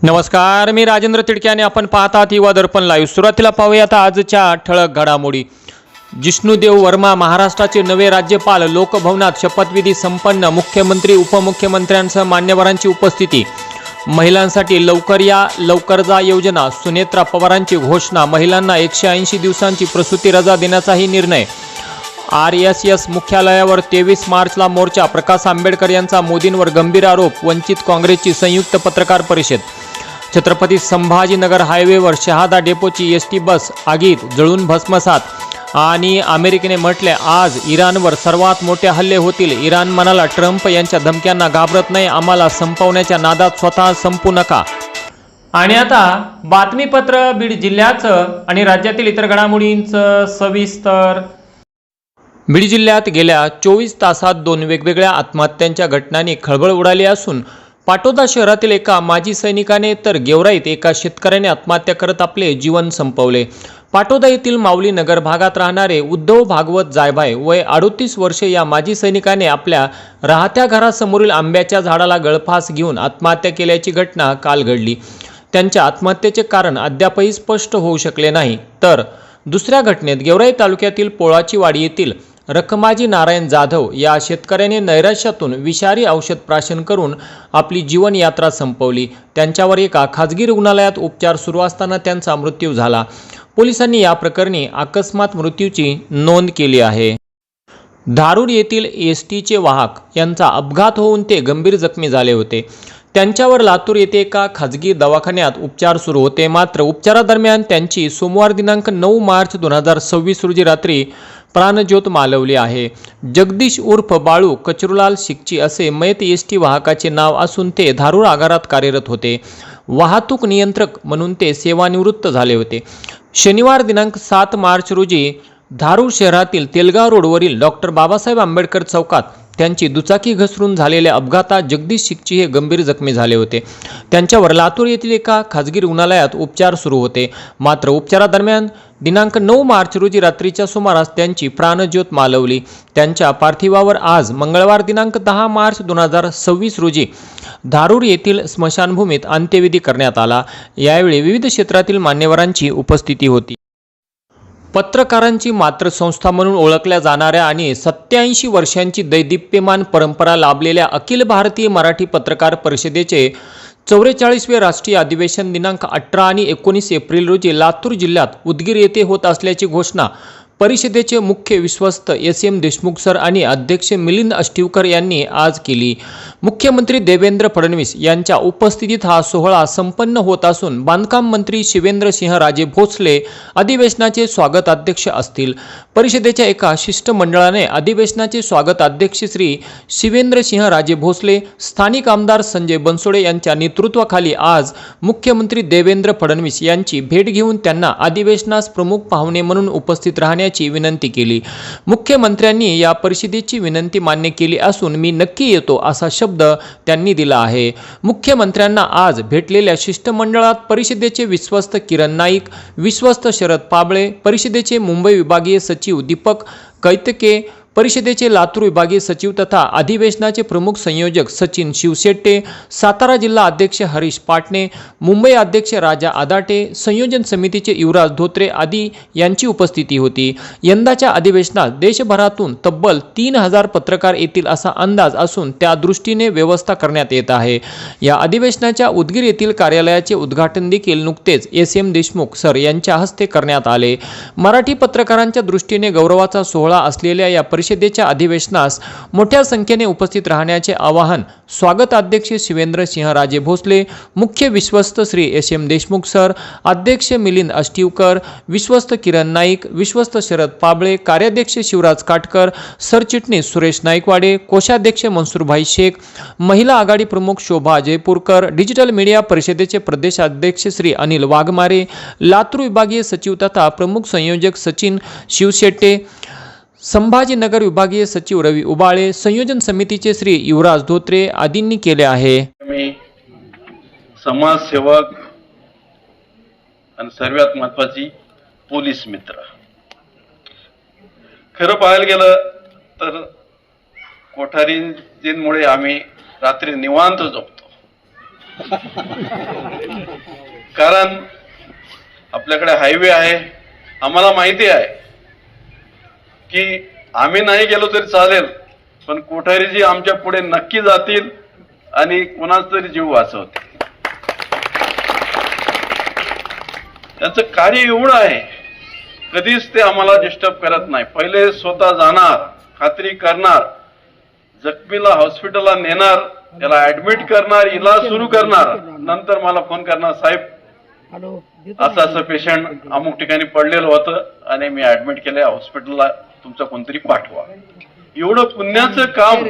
नमस्कार, मी राजेंद्र तिडके आणि आपण पाहत आहात युवा दर्पण लाईव्ह। सुरुवातीला पाहूयात आजच्या ठळक घडामोडी। जिष्णुदेव वर्मा महाराष्ट्राचे नवे राज्यपाल, लोकभवनात शपथविधी संपन्न, मुख्यमंत्री उपमुख्यमंत्र्यांसह मान्यवरांची उपस्थिती। महिलांसाठी लवकर या लवकर जा योजना, सुनेत्रा पवारांची घोषणा, महिलांना 180 दिवसांची प्रसूती रजा देण्याचाही निर्णय। RSS मुख्यालयावर 23 मार्चला मोर्चा, प्रकाश आंबेडकर यांचा मोदींवर गंभीर आरोप, वंचित काँग्रेसची संयुक्त पत्रकार परिषद। छत्रपती संभाजीनगर हायवेवर शहादा डेपोची ST बस आगीत जळून भस्मसात आणि अमेरिकेने म्हटले आज इराणवर सर्वात मोठे हल्ले होतील। इराण म्हणाला ट्रम्प यांच्या धमक्यांना घाबरत नाही, आम्हाला संपवण्याच्या नादात स्वतः संपू नका। आणि आता बातमीपत्र बीड जिल्ह्याचं आणि राज्यातील इतर घडामोडींचं सविस्तर। बीड जिल्ह्यात गेल्या 24 तासात 2 वेगवेगळ्या आत्महत्यांच्या घटनांनी खळबळ उडाली असून पाटोदा शहरातील एका माजी सैनिकाने तर गेवराईत एका शेतकऱ्याने आत्महत्या करत आपले जीवन संपवले। पाटोदा येथील माऊली नगर भागात राहणारे उद्धव भागवत जायभाय वय 38 वर्षे या माजी सैनिकाने आपल्या राहत्या घरासमोरील आंब्याच्या झाडाला गळफास घेऊन आत्महत्या केल्याची घटना काल घडली। त्यांच्या आत्महत्येचे कारण अद्यापही स्पष्ट होऊ शकले नाही। तर दुसऱ्या घटनेत गेवराई तालुक्यातील पोळाची वाडी येथील रखमाजी नारायण जाधव या शेतकऱ्याने नैराश्यातून विषारी औषध प्राशन करून आपली जीवन यात्रा संपवली। त्यांच्यावर एका खाजगी रुग्णालयात उपचार सुरू असताना त्यांचा मृत्यू झाला। पोलिसांनी या प्रकरणी अकस्मात मृत्यूची नोंद केली आहे। धारूर येथील STचे वाहक यांचा अपघात होऊन ते गंभीर जखमी झाले होते। त्यांच्यावर लातूर येथे एका खाजगी दवाखान्यात उपचार सुरू होते। मात्र उपचारादरम्यान त्यांची सोमवार दिनांक 9 मार्च 2026 रोजी रात्री प्राणज्योत मालवली आहे। जगदीश उर्फ बाळू कचरूलाल शिकची असे मयत ST वाहकाचे नाव असून ते धारूर आगारात कार्यरत होते। वाहतूक नियंत्रक म्हणून ते सेवानिवृत्त झाले होते। शनिवार दिनांक 7 मार्च रोजी धारूर शहरातील तेलगाव रोडवरील डॉक्टर बाबासाहेब आंबेडकर चौकात त्यांची दुचाकी घसरून झालेल्या अपघातात जगदीश शिकची हे गंभीर जखमी झाले होते। त्यांच्यावर लातूर येथील एका खाजगी रुग्णालयात उपचार सुरू होते। मात्र उपचारादरम्यान दिनांक 9 मार्च रोजी रात्रीच्या सुमारास त्यांची प्राणज्योत मालवली। त्यांच्या पार्थिवावर आज मंगळवार दिनांक 10 मार्च 2026 रोजी धारूर येथील स्मशानभूमीत अंत्यविधी करण्यात आला। यावेळी विविध क्षेत्रातील मान्यवरांची उपस्थिती होती। पत्रकारांची मातृसंस्था म्हणून ओळखल्या जाणाऱ्या आणि 87 वर्षांची दैदिप्यमान परंपरा लाभलेल्या अखिल भारतीय मराठी पत्रकार परिषदेचे 44वें राष्ट्रीय अधिवेशन दिनांक 18 आणि 19 एप्रिल रोजी लातूर जिल्ह्यात उदगीर येथे होत असल्याची घोषणा परिषदेचे मुख्य विश्वस्त SM देशमुख सर आणि अध्यक्ष मिलिंद अष्टीवकर यांनी आज केली। मुख्यमंत्री देवेंद्र फडणवीस यांच्या उपस्थितीत हा सोहळा संपन्न होत असून बांधकाम मंत्री शिवेंद्रसिंह राजे भोसले अधिवेशनाचे स्वागत अध्यक्ष असतील। परिषदेच्या एका शिष्टमंडळाने अधिवेशनाचे स्वागत अध्यक्ष श्री शिवेंद्रसिंह राजे भोसले, स्थानिक आमदार संजय बनसोडे यांच्या नेतृत्वाखाली आज मुख्यमंत्री देवेंद्र फडणवीस यांची भेट घेऊन त्यांना अधिवेशनास प्रमुख पाहुणे म्हणून उपस्थित राहण्याची विनंती केली। मुख्यमंत्र्यांनी या परिषदेची विनंती मान्य केली असून मी नक्की येतो असा शब्द त्यांनी दिला आहे। मुख्यमंत्र्यांना आज भेटलेल्या शिष्टमंडळात परिषदेचे विश्वस्त किरण नाईक, विश्वस्त शरद पाबळे, परिषदेचे मुंबई विभागीय सचिव दीपक कैतके, परिषदेचे लातूर विभागीय सचिव तथा अधिवेशनाचे प्रमुख संयोजक सचिन शिवशेट्टे, सातारा जिल्हा अध्यक्ष हरीश पाटणे, मुंबई अध्यक्ष राजा आदाटे, संयोजन समितीचे युवराज धोत्रे आदी यांची उपस्थिती होती। यंदाच्या अधिवेशनात देशभरातून तब्बल 3000 पत्रकार येतील असा अंदाज असून त्या दृष्टीने व्यवस्था करण्यात येत आहे। या अधिवेशनाच्या उदगीर येथील कार्यालयाचे उद्घाटन देखील नुकतेच SM देशमुख सर यांच्या हस्ते करण्यात आले। मराठी पत्रकारांच्या दृष्टीने गौरवाचा सोहळा असलेल्या या परिषदेच्या अधिवेशनास मोठ्या संख्येने उपस्थित राहण्याचे आवाहन स्वागत अध्यक्ष शिवेंद्रसिंह राजे भोसले, मुख्य विश्वस्त श्री SM देशमुख सर, अध्यक्ष मिलिंद अष्टीवकर, विश्वस्त किरण नाईक, विश्वस्त शरद पाबळे, कार्याध्यक्ष शिवराज काटकर, सरचिटणीस सुरेश नाईकवाडे, कोषाध्यक्ष मनसूरभाई शेख, महिला आघाडी प्रमुख शोभा जयपूरकर, डिजिटल मीडिया परिषदेचे प्रदेश अध्यक्ष श्री अनिल वाघमारे, लातूर विभागीय सचिव तथा प्रमुख संयोजक सचिन शिवशेट्टे, संभाजीनगर विभागीय सचिव रवी उबाळे, संयोजन समितीचे श्री युवराज धोत्रे आदींनी केले आहे। मी समाजसेवक आणि सर्वात महत्वाची पोलीस मित्र। खरं पाहायला गेलं तर कोठारींमुळे आम्ही रात्री निवांत झोपतो। कारण आपल्याकडे हायवे आहे, आम्हाला माहिती आहे की आम्ही नाही गेलो तरी चालेल, पण कोठारीजी आमच्या पुढे नक्की जातील आणि कोणाचा तरी जीव वाचवतील. त्यांचं कार्य एवढं आहे, कधीच ते आम्हाला डिस्टर्ब करत नाही. पहिले स्वतः जाणार, खात्री करणार, जखमीला हॉस्पिटलला नेणार, त्याला ऍडमिट करणार, इलाज सुरू करणार, नंतर मला फोन करणार, साहेब असं पेशंट अमुक ठिकाणी पडलेलं होतं आणि मी ऍडमिट केलंय हॉस्पिटलला, तुमचं कोणतरी पाठवा. एवढं पुण्याचं काम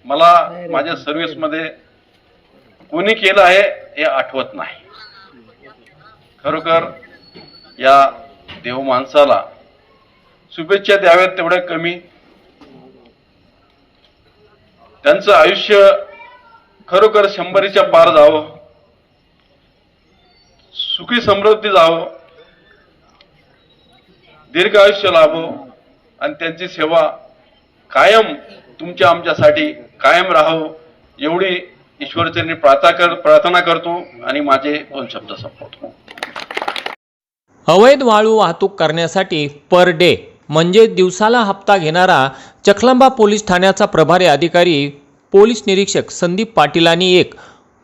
मला माझ्या सर्व्हिसमध्ये कोणी केलं आहे हे आठवत नाही. खरोखर या देव माणसाला शुभेच्छा द्याव्यात तेवढ्या कमी. त्यांचं आयुष्य खरोखर 100च्या पार जावं, सुखी समृद्धी जावं, दीर्घ आयुष्य लाभो आणि त्यांची सेवा कायम तुमच्या आमच्यासाठी कायम राहावं एवढी ईश्वरचरणी प्रार्थना करतो आणि माझे 2 शब्द संपवतो. अवैध वाळू वाहतूक करण्यासाठी पर डे म्हणजे दिवसाला हप्ता घेणारा चखलंबा पोलीस ठाण्याचा प्रभारी अधिकारी पोलीस निरीक्षक संदीप पाटील आणि एक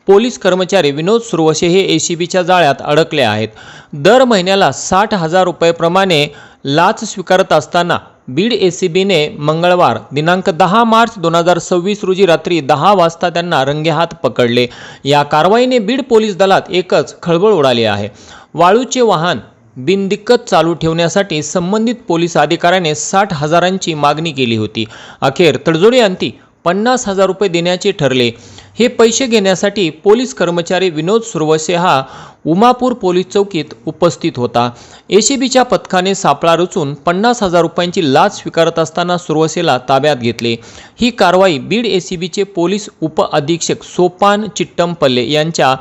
पोलीस कर्मचारी विनोद सुरवशे हे एसीबीच्या जाळ्यात अडकले आहेत. दर महिन्याला 60,000 रुपये लाच स्वीकारत असताना बीड एसीबीने मंगळवार दिनांक 10 मार्च 2026 रोजी रात्री 10 वाजता त्यांना रंगेहात पकडले. या कारवाईने बीड पोलीस दलात एकच खळबळ उडाली आहे. वाळूचे वाहन बिनदिक्कत चालू ठेवण्यासाठी संबंधित पोलीस अधिकाऱ्याने 60,000ची मागणी केली होती. अखेर तडजोडी अंती 50,000 रुपये देण्याचे ठरले. हे पैसे घेण्यासाठी पोलीस कर्मचारी विनोद सुरवसे हा उमापूर पोलीस चौकीत उपस्थित होता. एसीबीच्या पथकाने सापळा रचून 50,000 रुपयांची लाच स्वीकारत असताना सुरवसेला ताब्यात घेतले. ही कारवाई बीड एसीबीचे पोलीस उप अधीक्षक सोपान चिट्टमपल्ले यांच्या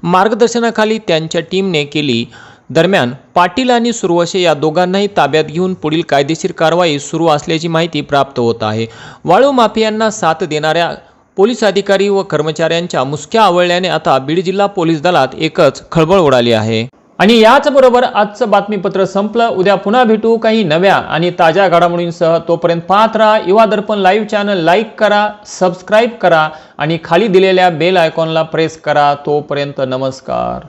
मार्गदर्शनाखाली त्यांच्या टीमने केली. दरम्यान पाटील आणि सुरवशे या दोघांनाही ताब्यात घेऊन पुढील कायदेशीर कारवाई सुरू असल्याची माहिती प्राप्त होत आहे. वाळू माफियांना साथ देणाऱ्या पोलीस अधिकारी व कर्मचाऱ्यांच्या मुसक्या आवळल्याने आता बीड जिल्हा पोलीस दलात एकच खळबळ उडाली आहे. आणि याचबरोबर आजचं बातमीपत्र संपलं. उद्या पुन्हा भेटू काही नव्या आणि ताज्या घडामोडींसह. तोपर्यंत पाहत राहा युवा दर्पण लाईव्ह चॅनल. लाईक करा, सबस्क्राईब करा आणि खाली दिलेल्या बेल आयकॉनला प्रेस करा. तोपर्यंत नमस्कार.